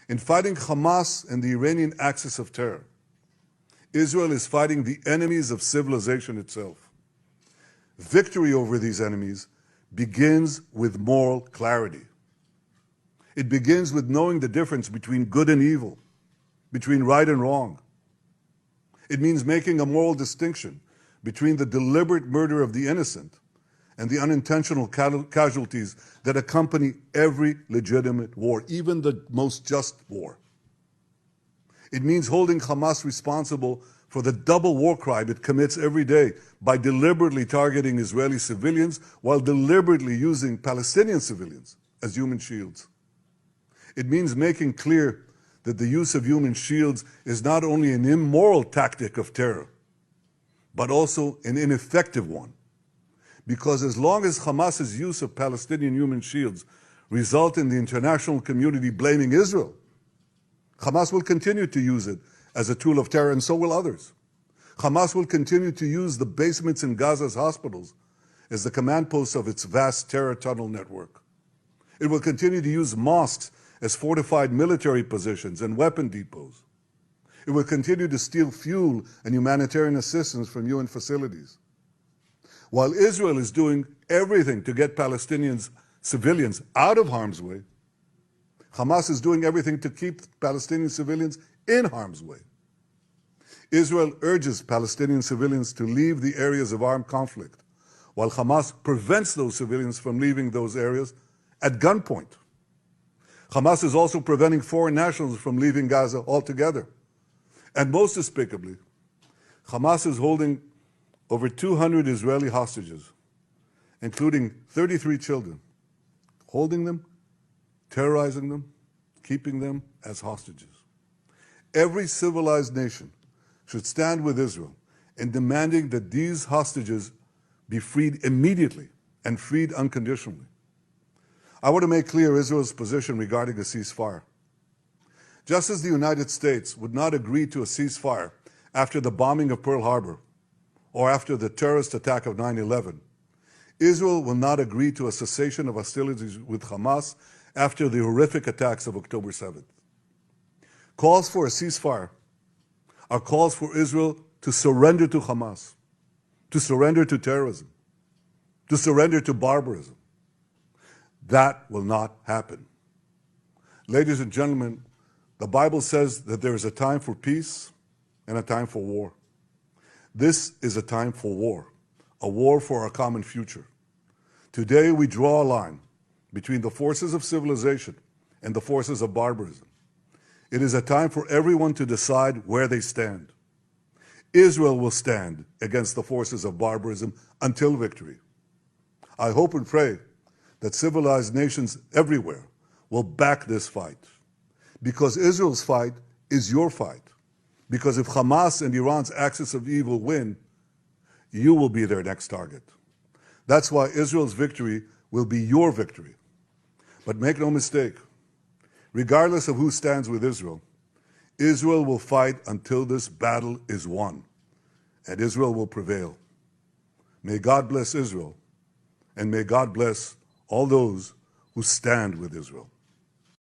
In fighting Hamas and the Iranian axis of terror, Israel is fighting the enemies of civilization itself. Victory over these enemies begins with moral clarity. It begins with knowing the difference between good and evil, between right and wrong. It means making a moral distinction between the deliberate murder of the innocent and the unintentional casualties that accompany every legitimate war, even the most just war. It means holding Hamas responsible for the double war crime it commits every day by deliberately targeting Israeli civilians while deliberately using Palestinian civilians as human shields. It means making clear that the use of human shields is not only an immoral tactic of terror, but also an ineffective one. Because as long as Hamas's use of Palestinian human shields result in the international community blaming Israel, Hamas will continue to use it as a tool of terror, and so will others. Hamas will continue to use the basements in Gaza's hospitals as the command posts of its vast terror tunnel network. It will continue to use mosques as fortified military positions and weapon depots. It will continue to steal fuel and humanitarian assistance from UN facilities. While Israel is doing everything to get Palestinian civilians out of harm's way, Hamas is doing everything to keep Palestinian civilians in harm's way. Israel urges Palestinian civilians to leave the areas of armed conflict, while Hamas prevents those civilians from leaving those areas at gunpoint. Hamas is also preventing foreign nationals from leaving Gaza altogether. And most despicably, Hamas is holding over 200 Israeli hostages, including 33 children, holding them, terrorizing them, keeping them as hostages. Every civilized nation should stand with Israel in demanding that these hostages be freed immediately and freed unconditionally. I want to make clear Israel's position regarding a ceasefire. Just as the United States would not agree to a ceasefire after the bombing of Pearl Harbor or after the terrorist attack of 9/11, Israel will not agree to a cessation of hostilities with Hamas after the horrific attacks of October 7th. Calls for a ceasefire are calls for Israel to surrender to Hamas, to surrender to terrorism, to surrender to barbarism. That will not happen. Ladies and gentlemen, the Bible says that there is a time for peace and a time for war. This is a time for war for our common future. Today we draw a line between the forces of civilization and the forces of barbarism. It is a time for everyone to decide where they stand. Israel will stand against the forces of barbarism until victory. I hope and pray that civilized nations everywhere will back this fight. Because Israel's fight is your fight. Because if Hamas and Iran's axis of evil win, you will be their next target. That's why Israel's victory will be your victory. But make no mistake, regardless of who stands with Israel, Israel will fight until this battle is won, and Israel will prevail. May God bless Israel, and may God bless all those who stand with Israel.